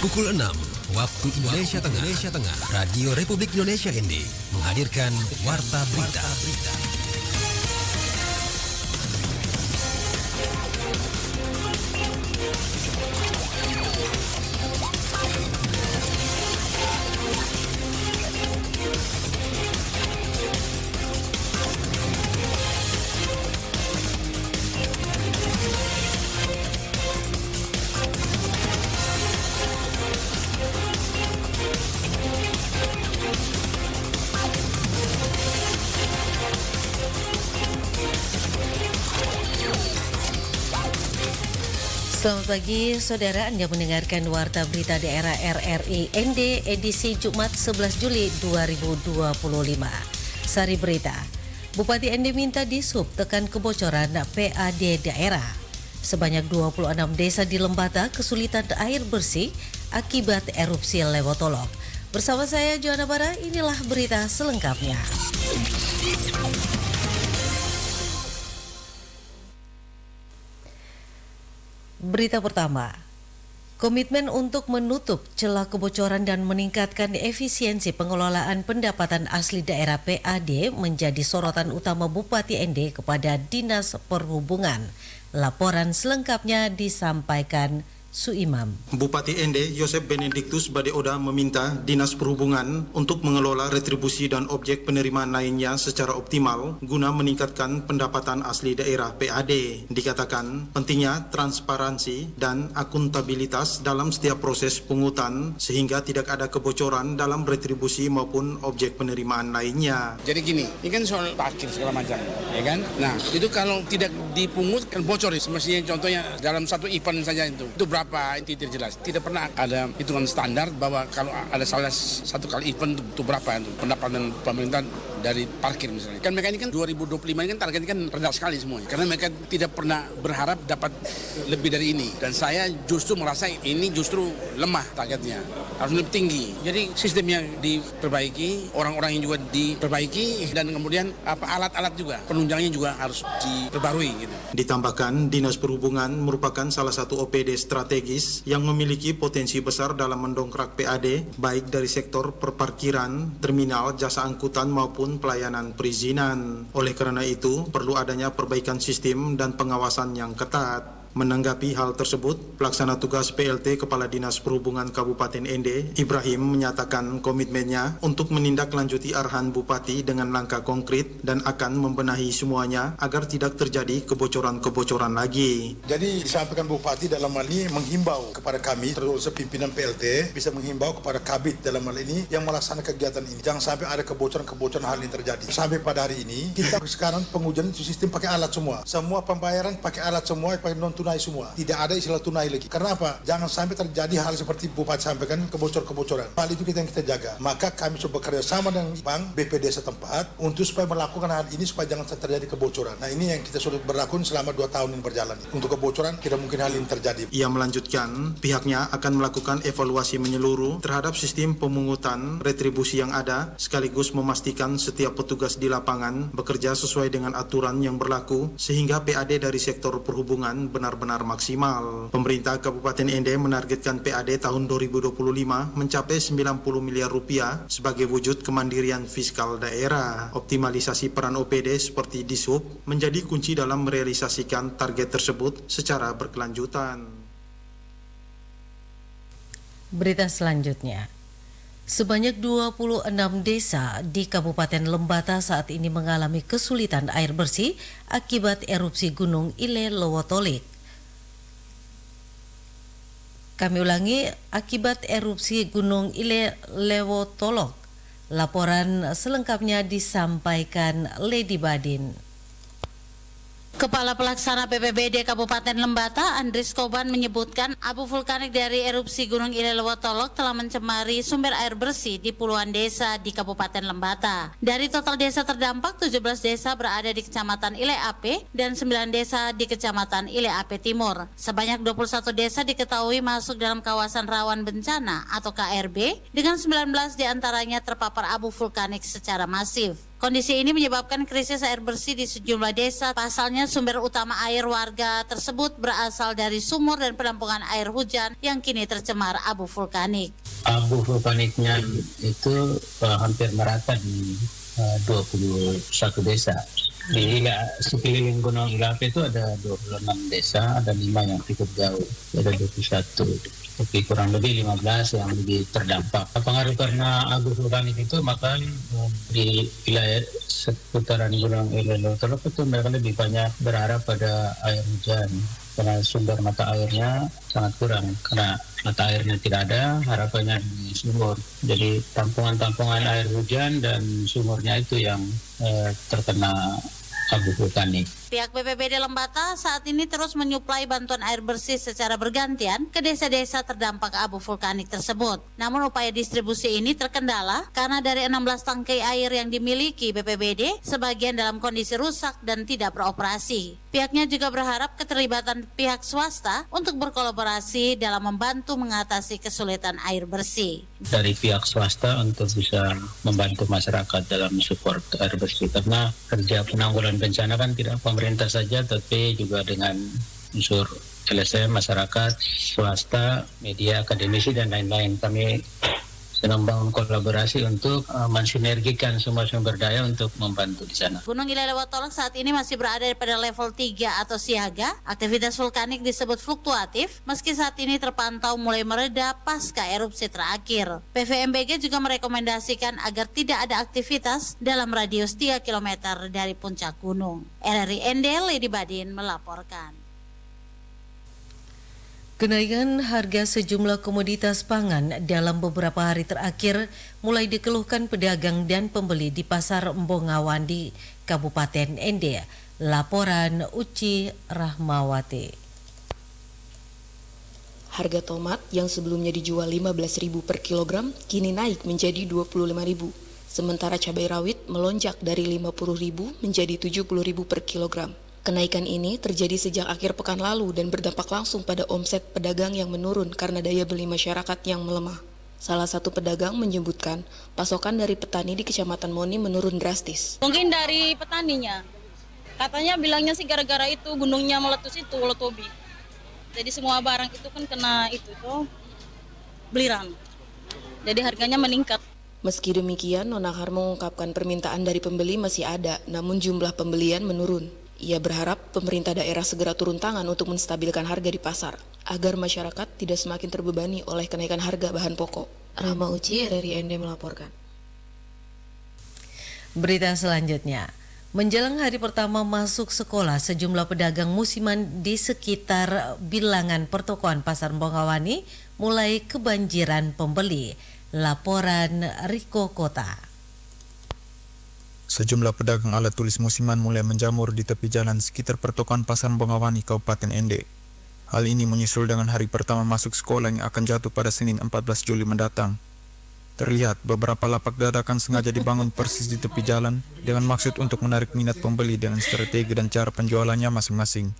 Pukul 6 waktu Indonesia Tengah, Radio Republik Indonesia ND menghadirkan Warta Berita. Selamat pagi, saudara. Anda mendengarkan Warta Berita Daerah RRI ND edisi Jumat 11 Juli 2025. Sari berita, Bupati ND minta Dishub tekan kebocoran PAD daerah. Sebanyak 26 desa di Lembata kesulitan air bersih akibat erupsi Lewotolog. Bersama saya Joanna Bara, inilah berita selengkapnya. Berita pertama, komitmen untuk menutup celah kebocoran dan meningkatkan efisiensi pengelolaan pendapatan asli daerah PAD menjadi sorotan utama Bupati ND kepada Dinas Perhubungan. Laporan selengkapnya disampaikan Suimam. Bupati ND Yosep Benediktus Badeoda meminta Dinas Perhubungan untuk mengelola retribusi dan objek penerimaan lainnya secara optimal guna meningkatkan pendapatan asli daerah PAD. Dikatakan pentingnya transparansi dan akuntabilitas dalam setiap proses pungutan sehingga tidak ada kebocoran dalam retribusi maupun objek penerimaan lainnya. Jadi gini, ini kan soal parkir segala macam, ya kan? Nah, itu kalau tidak dipungut kan bocor. Semestinya contohnya dalam satu event saja itu berapa? Itu tidak jelas. Tidak pernah ada hitungan standar bahwa kalau ada salah satu kali event itu berapa itu pendapatan pemerintah dari parkir misalnya. Kan mereka ini kan 2025 ini kan targetnya kan rendah sekali semuanya. Karena mereka tidak pernah berharap dapat lebih dari ini. Dan saya justru merasa ini justru lemah targetnya. Harus lebih tinggi. Jadi sistemnya diperbaiki, orang-orang yang juga diperbaiki, dan kemudian alat-alat juga, penunjangnya juga harus diperbarui gitu. Ditambahkan, Dinas Perhubungan merupakan salah satu OPD strategis yang memiliki potensi besar dalam mendongkrak PAD, baik dari sektor perparkiran, terminal, jasa angkutan maupun pelayanan perizinan. Oleh karena itu, perlu adanya perbaikan sistem dan pengawasan yang ketat. Menanggapi hal tersebut, Pelaksana Tugas PLT Kepala Dinas Perhubungan Kabupaten ND, Ibrahim, menyatakan komitmennya untuk menindaklanjuti arahan Bupati dengan langkah konkret dan akan membenahi semuanya agar tidak terjadi kebocoran-kebocoran lagi. Jadi disampaikan Bupati dalam hal ini menghimbau kepada kami, terus pimpinan PLT bisa menghimbau kepada Kabid dalam hal ini yang melaksanakan kegiatan ini. Jangan sampai ada kebocoran-kebocoran hal ini terjadi. Sampai pada hari ini, kita sekarang pengujian itu sistem pakai alat semua. Semua pembayaran pakai alat semua, pakai non-tunai semua. Tidak ada istilah tunai lagi. Karena apa? Jangan sampai terjadi hal seperti Bupati sampaikan, kebocor-kebocoran. Hal itu kita yang kita jaga. Maka kami coba bekerja sama dengan Bank BPD setempat untuk supaya melakukan hal ini supaya jangan terjadi kebocoran. Nah, ini yang kita sudah berlakukan selama 2 tahun ini berjalan. Untuk kebocoran tidak mungkin hal ini terjadi. Ia melanjutkan, pihaknya akan melakukan evaluasi menyeluruh terhadap sistem pemungutan retribusi yang ada, sekaligus memastikan setiap petugas di lapangan bekerja sesuai dengan aturan yang berlaku sehingga PAD dari sektor perhubungan benar-benar maksimal. Pemerintah Kabupaten ND menargetkan PAD tahun 2025 mencapai 90 miliar rupiah sebagai wujud kemandirian fiskal daerah. Optimalisasi peran OPD seperti Dishub menjadi kunci dalam merealisasikan target tersebut secara berkelanjutan. Berita selanjutnya, sebanyak 26 desa di Kabupaten Lembata saat ini mengalami kesulitan air bersih akibat erupsi Gunung Ile Lewotolog. Kami ulangi, akibat erupsi Gunung Ile Lewotolog. Laporan selengkapnya disampaikan Lady Badin. Kepala Pelaksana BPBD Kabupaten Lembata, Andris Koban, menyebutkan abu vulkanik dari erupsi Gunung Ile Lewotolog telah mencemari sumber air bersih di puluhan desa di Kabupaten Lembata. Dari total desa terdampak, 17 desa berada di Kecamatan Ile Ape dan 9 desa di Kecamatan Ile Ape Timur. Sebanyak 21 desa diketahui masuk dalam kawasan rawan bencana atau KRB, dengan 19 diantaranya terpapar abu vulkanik secara masif. Kondisi ini menyebabkan krisis air bersih di sejumlah desa. Pasalnya sumber utama air warga tersebut berasal dari sumur dan penampungan air hujan yang kini tercemar abu vulkanik. Abu vulkaniknya itu hampir merata di 21 desa. Di sekeliling Gunung Ilape itu ada 26 desa, ada 5 yang cukup jauh, ada 21. Tapi kurang lebih 15 yang lebih terdampak. Pengaruh karena abu vulkanik itu, maka di wilayah seputaran Gunung Ilelewotolok itu mereka lebih banyak berharap pada air hujan. Karena sumber mata airnya sangat kurang. Karena mata airnya tidak ada, harapannya di sumur. Jadi tampungan-tampungan air hujan dan sumurnya itu yang terkena abu vulkanik. Pihak BPBD Lembata saat ini terus menyuplai bantuan air bersih secara bergantian ke desa-desa terdampak abu vulkanik tersebut. Namun upaya distribusi ini terkendala karena dari 16 tangkai air yang dimiliki BPBD, sebagian dalam kondisi rusak dan tidak beroperasi. Pihaknya juga berharap keterlibatan pihak swasta untuk berkolaborasi dalam membantu mengatasi kesulitan air bersih. Dari pihak swasta untuk bisa membantu masyarakat dalam support air bersih, karena kerja penanggulangan bencana kan tidak pemerintah saja, tapi juga dengan unsur LSM, masyarakat, swasta, media, akademisi, dan lain-lain. Kami sedang membangun kolaborasi untuk mensinergikan semua sumber daya untuk membantu di sana. Gunung Ilelewotolok saat ini masih berada pada level 3 atau siaga. Aktivitas vulkanik disebut fluktuatif, meski saat ini terpantau mulai mereda pasca erupsi terakhir. PVMBG juga merekomendasikan agar tidak ada aktivitas dalam radius 3 km dari puncak gunung. RRI ND, Lady Badin melaporkan. Kenaikan harga sejumlah komoditas pangan dalam beberapa hari terakhir mulai dikeluhkan pedagang dan pembeli di Pasar Mbongawan di Kabupaten Ende. Laporan Uci Rahmawati. Harga tomat yang sebelumnya dijual Rp15.000 per kilogram kini naik menjadi Rp25.000. Sementara cabai rawit melonjak dari Rp50.000 menjadi Rp70.000 per kilogram. Kenaikan ini terjadi sejak akhir pekan lalu dan berdampak langsung pada omset pedagang yang menurun karena daya beli masyarakat yang melemah. Salah satu pedagang menyebutkan pasokan dari petani di Kecamatan Moni menurun drastis. Mungkin dari petaninya. Katanya bilangnya sih gara-gara itu gunungnya meletus itu, Lotobi. Jadi semua barang itu kan kena itu beliran. Jadi harganya meningkat. Meski demikian, Nonahar mengungkapkan permintaan dari pembeli masih ada, namun jumlah pembelian menurun. Ia berharap pemerintah daerah segera turun tangan untuk menstabilkan harga di pasar, agar masyarakat tidak semakin terbebani oleh kenaikan harga bahan pokok. Rahma Uci, RRI ND melaporkan. Berita selanjutnya. Menjelang hari pertama masuk sekolah, sejumlah pedagang musiman di sekitar bilangan pertokoan Pasar Mbongawani mulai kebanjiran pembeli. Laporan Riko Kota. Sejumlah pedagang alat tulis musiman mulai menjamur di tepi jalan sekitar pertokoan Pasar Mbongawani, Kabupaten Ende. Hal ini menyusul dengan hari pertama masuk sekolah yang akan jatuh pada Senin 14 Juli mendatang. Terlihat beberapa lapak dadakan sengaja dibangun persis di tepi jalan dengan maksud untuk menarik minat pembeli dengan strategi dan cara penjualannya masing-masing.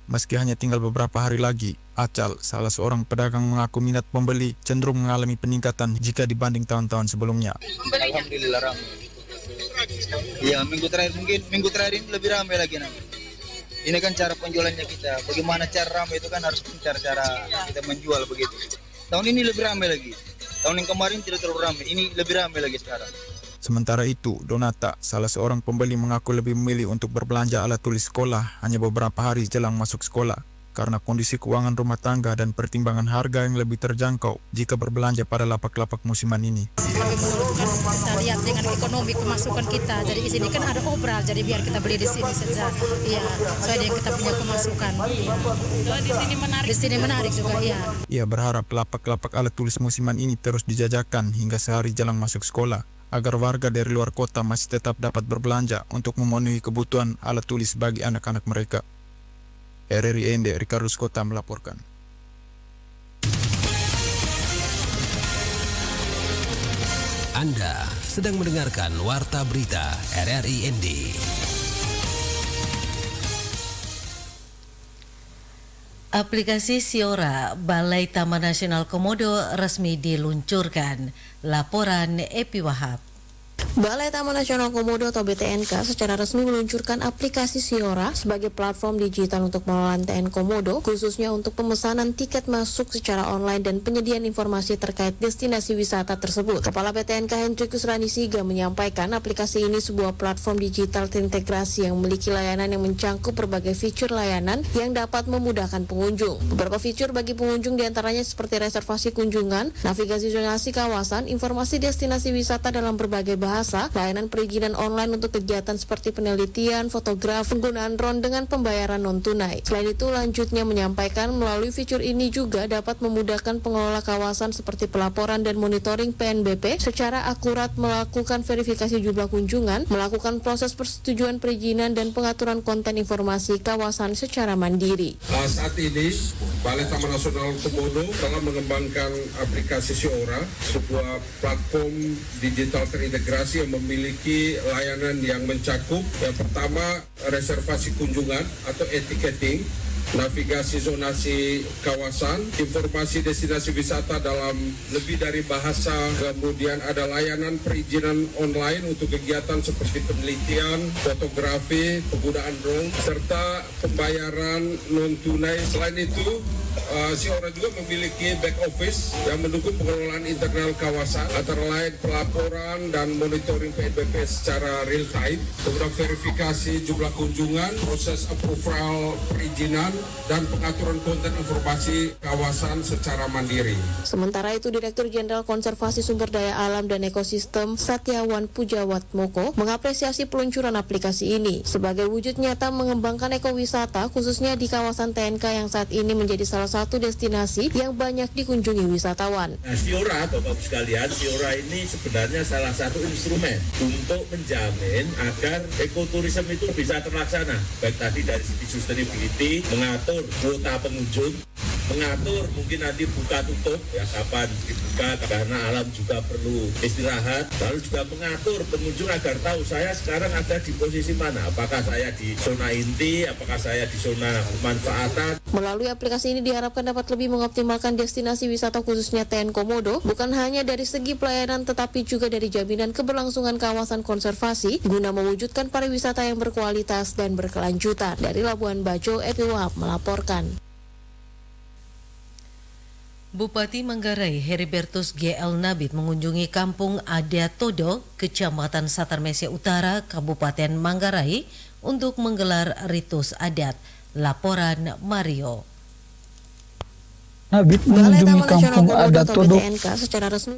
Meski hanya tinggal beberapa hari lagi, Acal, salah seorang pedagang, mengaku minat pembeli cenderung mengalami peningkatan jika dibanding tahun-tahun sebelumnya. Alhamdulillah ramai. Iya, minggu terakhir ini lebih ramai lagi nanti. Ini kan cara penjualannya kita. Bagaimana cara ramai itu kan harus cara kita menjual begitu. Tahun ini lebih ramai lagi. Tahun yang kemarin tidak terlalu ramai. Ini lebih ramai lagi sekarang. Sementara itu, Donata, salah seorang pembeli, mengaku lebih memilih untuk berbelanja alat tulis sekolah hanya beberapa hari jelang masuk sekolah karena kondisi keuangan rumah tangga dan pertimbangan harga yang lebih terjangkau jika berbelanja pada lapak-lapak musiman ini. Kita lihat dengan ekonomi pemasukan kita, jadi di sini kan ada obral, jadi biar kita beli di sini saja. Iya, soalnya yang kita punya pemasukan. Iya. Di sini menarik. Di sini menarik juga, iya. Ia berharap lapak-lapak alat tulis musiman ini terus dijajakan hingga sehari jelang masuk sekolah, agar warga dari luar kota masih tetap dapat berbelanja untuk memenuhi kebutuhan alat tulis bagi anak-anak mereka. RRI ND, Ricarus Kota melaporkan. Anda sedang mendengarkan Warta Berita RRI ND. Aplikasi Siora Balai Taman Nasional Komodo resmi diluncurkan. Laporan Epi Wahab. Balai Taman Nasional Komodo atau BTNK secara resmi meluncurkan aplikasi Siora sebagai platform digital untuk pengelolaan TN Komodo, khususnya untuk pemesanan tiket masuk secara online dan penyediaan informasi terkait destinasi wisata tersebut. Kepala BTNK Hendrikus Ranisiga menyampaikan aplikasi ini sebuah platform digital terintegrasi yang memiliki layanan yang mencangkup berbagai fitur layanan yang dapat memudahkan pengunjung. Beberapa fitur bagi pengunjung diantaranya seperti reservasi kunjungan, navigasi zonasi kawasan, informasi destinasi wisata dalam berbagai bahasa, layanan perizinan online untuk kegiatan seperti penelitian, fotografi, penggunaan drone dengan pembayaran non-tunai. Selain itu, lanjutnya menyampaikan melalui fitur ini juga dapat memudahkan pengelola kawasan seperti pelaporan dan monitoring PNBP secara akurat, melakukan verifikasi jumlah kunjungan, melakukan proses persetujuan perizinan dan pengaturan konten informasi kawasan secara mandiri. Saat ini, Balai Taman Nasional Komodo telah mengembangkan aplikasi Siora, sebuah platform digital terintegrasi yang memiliki layanan yang mencakup yang pertama reservasi kunjungan atau e-ticketing, navigasi zonasi kawasan, informasi destinasi wisata dalam lebih dari bahasa, kemudian ada layanan perizinan online untuk kegiatan seperti penelitian, fotografi, penggunaan drone, serta pembayaran non-tunai. Selain itu, Siora juga memiliki back office yang mendukung pengelolaan internal kawasan, antara lain pelaporan dan monitoring PNBP secara real time, kemudian verifikasi jumlah kunjungan, proses approval perizinan, dan pengaturan konten informasi kawasan secara mandiri. Sementara itu, Direktur Jenderal Konservasi Sumber Daya Alam dan Ekosistem Satyawan Pujawatmoko mengapresiasi peluncuran aplikasi ini sebagai wujud nyata mengembangkan ekowisata khususnya di kawasan TNK yang saat ini menjadi salah satu destinasi yang banyak dikunjungi wisatawan. Nah, Siora, Bapak-Ibu sekalian, Siora ini sebenarnya salah satu instrumen untuk menjamin agar ekoturisme itu bisa terlaksana, baik tadi dari segi sustainability, mengatur kuota pengunjung, mengatur mungkin nanti buka tutup ya kapan dibuka karena alam juga perlu istirahat, lalu juga mengatur pengunjung agar tahu saya sekarang ada di posisi mana, apakah saya di zona inti, apakah saya di zona pemanfaatan. Melalui aplikasi ini diharapkan dapat lebih mengoptimalkan destinasi wisata khususnya TN Komodo, bukan hanya dari segi pelayanan tetapi juga dari jaminan keberlangsungan kawasan konservasi guna mewujudkan pariwisata yang berkualitas dan berkelanjutan. Dari Labuan Bajo, Epi Wahab melaporkan. Bupati Manggarai Heribertus GL Nabit mengunjungi Kampung Adatodo, Kecamatan Satarmese Utara, Kabupaten Manggarai untuk menggelar ritus adat. Laporan Mario. Nabit mengunjungi Kampung Adatodo secara resmi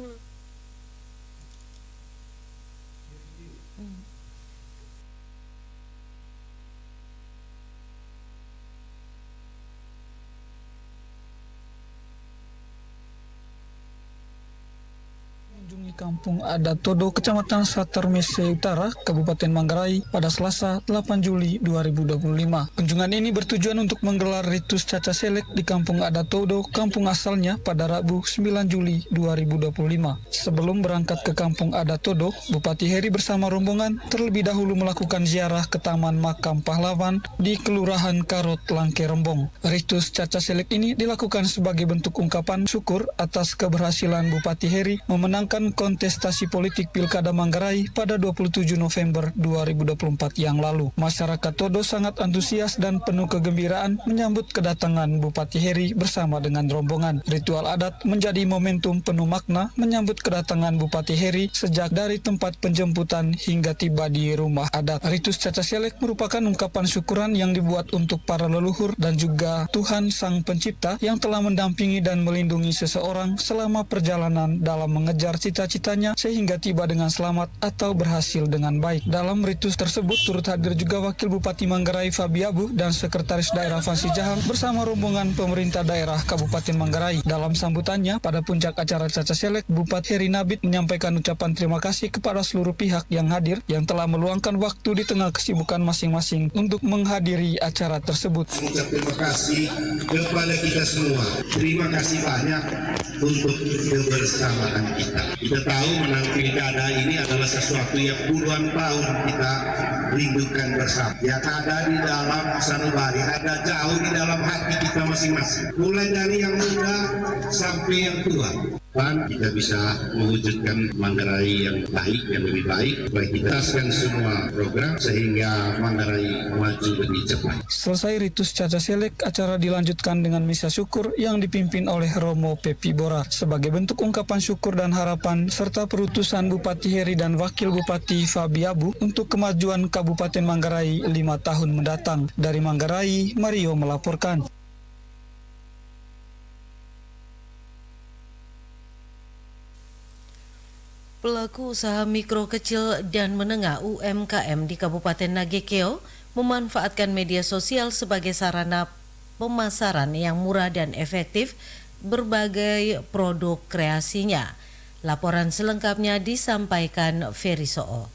Kampung Adatodo, Kecamatan Satarmese Utara, Kabupaten Manggarai pada Selasa 8 Juli 2025. Kunjungan ini bertujuan untuk menggelar ritus caca selek di Kampung Adatodo, kampung asalnya pada Rabu 9 Juli 2025. Sebelum berangkat ke Kampung Adatodo, Bupati Heri bersama rombongan terlebih dahulu melakukan ziarah ke Taman Makam Pahlawan di Kelurahan Karot, Langke Rembong. Ritus caca selek ini dilakukan sebagai bentuk ungkapan syukur atas keberhasilan Bupati Heri memenangkan kontestasi politik Pilkada Manggarai pada 27 November 2024 yang lalu. Masyarakat Todo sangat antusias dan penuh kegembiraan menyambut kedatangan Bupati Heri bersama dengan rombongan. Ritual adat menjadi momentum penuh makna menyambut kedatangan Bupati Heri sejak dari tempat penjemputan hingga tiba di rumah adat. Ritus caca selek merupakan ungkapan syukuran yang dibuat untuk para leluhur dan juga Tuhan Sang Pencipta yang telah mendampingi dan melindungi seseorang selama perjalanan dalam mengejar cita-citanya sehingga tiba dengan selamat atau berhasil dengan baik. Dalam ritus tersebut turut hadir juga Wakil Bupati Manggarai Fabiabu dan Sekretaris Daerah Fansi Jahang bersama rombongan pemerintah daerah Kabupaten Manggarai. Dalam sambutannya pada puncak acara caca selek, Bupati Heri Nabit menyampaikan ucapan terima kasih kepada seluruh pihak yang hadir yang telah meluangkan waktu di tengah kesibukan masing-masing untuk menghadiri acara tersebut. Terima kasih kepada kita semua. Terima kasih banyak untuk kebersamaan kita. Kita tahu menang pilkada ini adalah sesuatu yang puluhan tahun kita rindukan bersama. Yang ada di dalam sanubari, ada jauh di dalam hati kita masing-masing. Mulai dari yang muda sampai yang tua. kita bisa mewujudkan Manggarai yang baik, yang lebih baik. Supaya kita hasilkan semua program sehingga Manggarai maju lebih cepat. Selesai ritus Caca Selek, acara dilanjutkan dengan misa syukur yang dipimpin oleh Romo Pepi Bora sebagai bentuk ungkapan syukur dan harapan serta perutusan Bupati Heri dan Wakil Bupati Fabi Abu untuk kemajuan Kabupaten Manggarai 5 tahun mendatang. Dari Manggarai, Mario melaporkan. Pelaku usaha mikro kecil dan menengah UMKM di Kabupaten Nagekeo memanfaatkan media sosial sebagai sarana pemasaran yang murah dan efektif berbagai produk kreasinya. Laporan selengkapnya disampaikan Ferry Soo.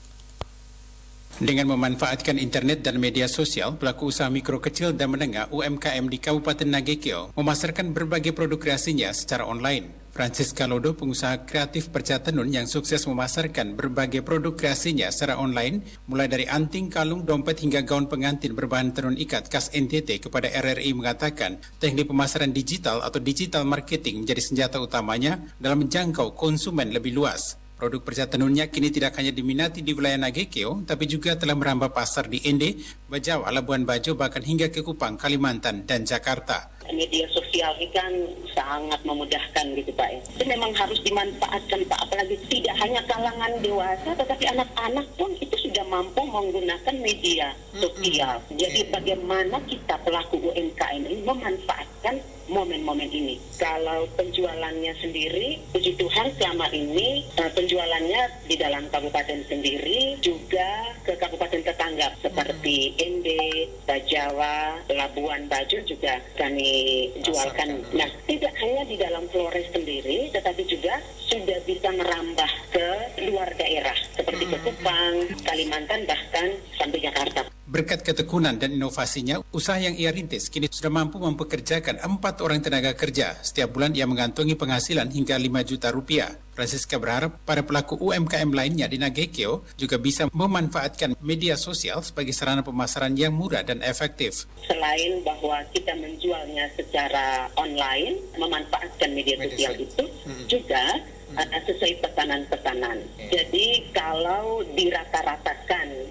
Dengan memanfaatkan internet dan media sosial, pelaku usaha mikro kecil dan menengah UMKM di Kabupaten Nagekeo memasarkan berbagai produk kreasinya secara online. Francisca Lodo, pengusaha kreatif Percatenun yang sukses memasarkan berbagai produk kreasinya secara online, mulai dari anting, kalung, dompet hingga gaun pengantin berbahan tenun ikat khas NTT, kepada RRI mengatakan teknik pemasaran digital atau digital marketing menjadi senjata utamanya dalam menjangkau konsumen lebih luas. Produk Percatenunnya kini tidak hanya diminati di wilayah Nagekeo, tapi juga telah merambah pasar di Ende, Bajawa, Labuan Bajo, bahkan hingga ke Kupang, Kalimantan, dan Jakarta. Media sosial ini kan sangat memudahkan gitu Pak. Itu memang harus dimanfaatkan Pak, apalagi tidak hanya kalangan dewasa, tetapi anak-anak pun itu sudah mampu menggunakan media sosial. Jadi bagaimana kita pelaku UMKM ini memanfaatkan momen-momen ini. Kalau penjualannya sendiri, puji Tuhan selama ini penjualannya di dalam kabupaten sendiri, juga ke kabupaten tetangga seperti Ende, Bajawa, Labuan Bajo juga kami jualkan. Nah, tidak hanya di dalam Flores sendiri, tetapi juga sudah bisa merambah ke luar daerah seperti ke Kupang, Kalimantan, bahkan sampai Jakarta. Berkat ketekunan dan inovasinya, usaha yang ia rintis kini sudah mampu mempekerjakan 4 orang tenaga kerja. Setiap bulan ia mengantongi penghasilan hingga 5 juta rupiah. Francisca berharap para pelaku UMKM lainnya di Nagekeo juga bisa memanfaatkan media sosial sebagai sarana pemasaran yang murah dan efektif. Selain bahwa kita menjualnya secara online, memanfaatkan media sosial itu juga sesuai pesanan-pesanan. Jadi kalau dirata-ratakan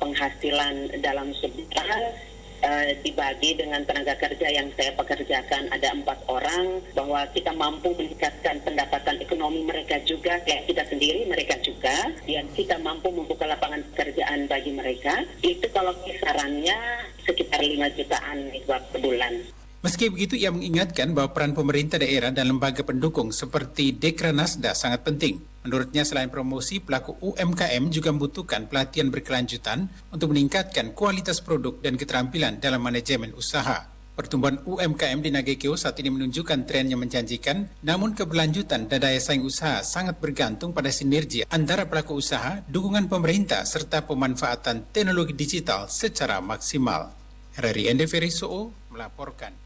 penghasilan dalam sebulan dibagi dengan tenaga kerja yang saya pekerjakan ada 4 orang, bahwa kita mampu meningkatkan pendapatan ekonomi mereka juga, kayak kita sendiri, mereka juga, dan kita mampu membuka lapangan pekerjaan bagi mereka. Itu kalau kisarannya sekitar 5 jutaan per bulan. Meski begitu, ia mengingatkan bahwa peran pemerintah daerah dan lembaga pendukung seperti Dekranasda sangat penting. Menurutnya, selain promosi, pelaku UMKM juga membutuhkan pelatihan berkelanjutan untuk meningkatkan kualitas produk dan keterampilan dalam manajemen usaha. Pertumbuhan UMKM di Nagekeo saat ini menunjukkan tren yang menjanjikan, namun keberlanjutan dan daya saing usaha sangat bergantung pada sinergi antara pelaku usaha, dukungan pemerintah, serta pemanfaatan teknologi digital secara maksimal. RRI Ende Ferry Soo melaporkan.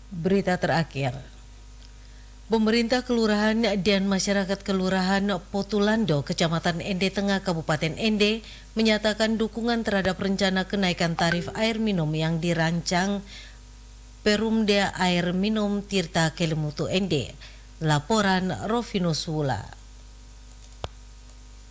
Berita terakhir. Pemerintah Kelurahan dan Masyarakat Kelurahan Potulando, Kecamatan Ende Tengah, Kabupaten Ende, menyatakan dukungan terhadap rencana kenaikan tarif air minum yang dirancang Perumda Air Minum Tirta Kelimutu Ende. Laporan Rovinus Wula.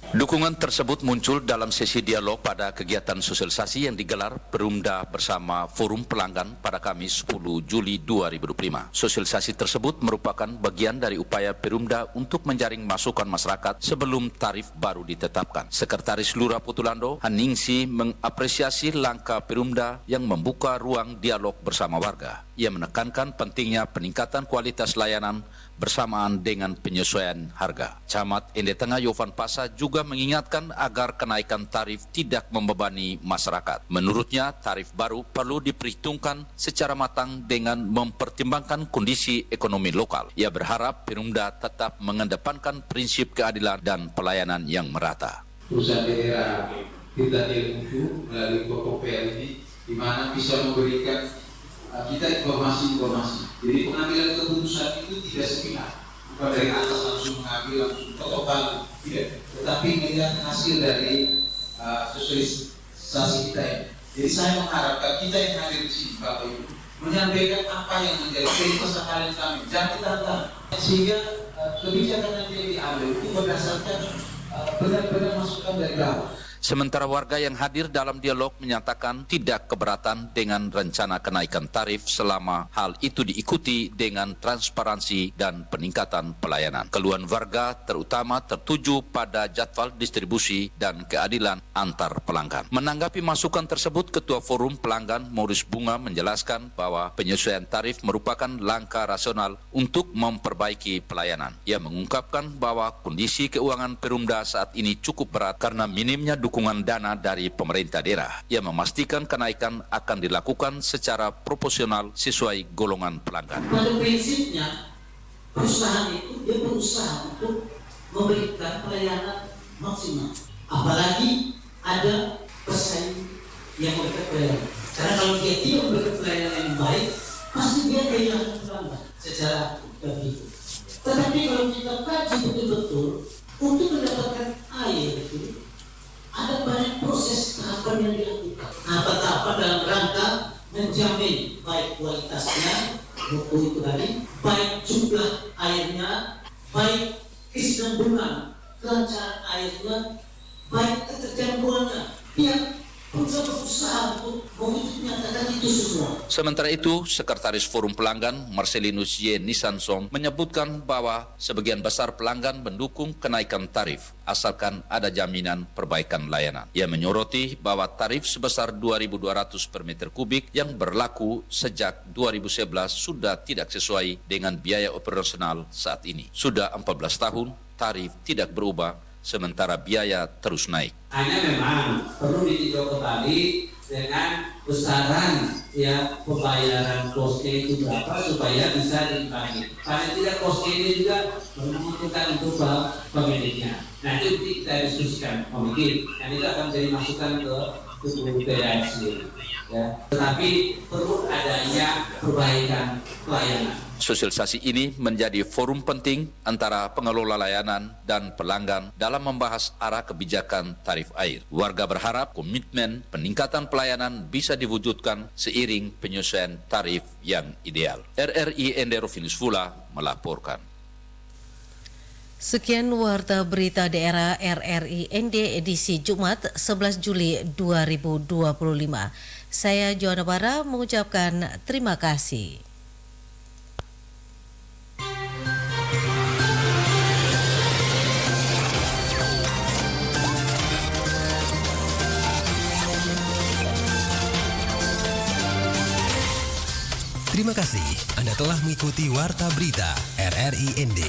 Dukungan tersebut muncul dalam sesi dialog pada kegiatan sosialisasi yang digelar Perumda bersama Forum Pelanggan pada Kamis 10 Juli 2025. Sosialisasi tersebut merupakan bagian dari upaya Perumda untuk menjaring masukan masyarakat sebelum tarif baru ditetapkan. Sekretaris Lurah Potulando, Haningsi, mengapresiasi langkah Perumda yang membuka ruang dialog bersama warga. Ia menekankan pentingnya peningkatan kualitas layanan bersamaan dengan penyesuaian harga. Camat Ende Tengah Yovan Pasa juga mengingatkan agar kenaikan tarif tidak membebani masyarakat. Menurutnya, tarif baru perlu diperhitungkan secara matang dengan mempertimbangkan kondisi ekonomi lokal. Ia berharap Perumda tetap mengedepankan prinsip keadilan dan pelayanan yang merata. Pusat daerah kita dibutuh melalui POPLD, di mana bisa memberikan kita informasi-informasi. Jadi pengambilan keputusan itu tidak sepihak, bukan dari atas langsung mengambil langsung total, tidak. Tetapi melihat hasil dari sosialisasi kita ini. Jadi saya mengharapkan kita yang hadir di sini Bapak Ibu menyampaikan apa yang menjadi kesalahan kami, jangan ditantang, sehingga kebijakan yang diambil itu berdasarkan benar-benar masukan dari bawah. Sementara warga yang hadir dalam dialog menyatakan tidak keberatan dengan rencana kenaikan tarif selama hal itu diikuti dengan transparansi dan peningkatan pelayanan. Keluhan warga terutama tertuju pada jadwal distribusi dan keadilan antar pelanggan. Menanggapi masukan tersebut, Ketua Forum Pelanggan Maurice Bunga menjelaskan bahwa penyesuaian tarif merupakan langkah rasional untuk memperbaiki pelayanan. Ia mengungkapkan bahwa kondisi keuangan Perumda saat ini cukup berat karena minimnya dukungan dana dari pemerintah daerah. Ia memastikan kenaikan akan dilakukan secara proporsional sesuai golongan pelanggan. Pada prinsipnya, perusahaan itu dia berusaha untuk memberikan pelayanan maksimal. Apalagi ada pesaing yang memberikan pelayanan. Karena kalau dia tidak memberikan pelayanan yang baik, pasti dia kehilangan pelanggan secara begitu. Tetapi kalau kita kaji betul-betul, untuk mendapatkan air itu ada banyak proses tahapan yang dilakukan. Tahapan dalam rangka menjamin baik kualitasnya, mutu itu tadi, baik jumlah airnya, baik kesinambungan kelancaran airnya, baik keterjangkauannya. Dia berusaha untuk menyatakan itu semua. Sementara itu, Sekretaris Forum Pelanggan Marcelinus Y. Nisansong menyebutkan bahwa sebagian besar pelanggan mendukung kenaikan tarif asalkan ada jaminan perbaikan layanan. Ia menyoroti bahwa tarif sebesar 2.200 per meter kubik yang berlaku sejak 2011 sudah tidak sesuai dengan biaya operasional saat ini. Sudah 14 tahun tarif tidak berubah, sementara biaya terus naik. Hanya memang perlu ditinjau kembali dengan besaran ya pembayaran cost-nya itu berapa supaya bisa diimbangi. Paling tidak cost-nya ini juga menentukan untuk pemiliknya. Nah itu kita diskusikan mungkin, dan itu akan menjadi masukan ke tubuh PDAM sendiri. Ya. Tetapi perlu adanya perbaikan pelayanan. Sosialisasi ini menjadi forum penting antara pengelola layanan dan pelanggan dalam membahas arah kebijakan tarif air. Warga berharap komitmen peningkatan pelayanan bisa diwujudkan seiring penyesuaian tarif yang ideal. RRI Enderovinus Fula melaporkan. Sekian Warta Berita Daerah RRI ND edisi Jumat 11 Juli 2025. Saya Joanna Bara mengucapkan terima kasih. Terima kasih Anda telah mengikuti Warta Berita RRI ND.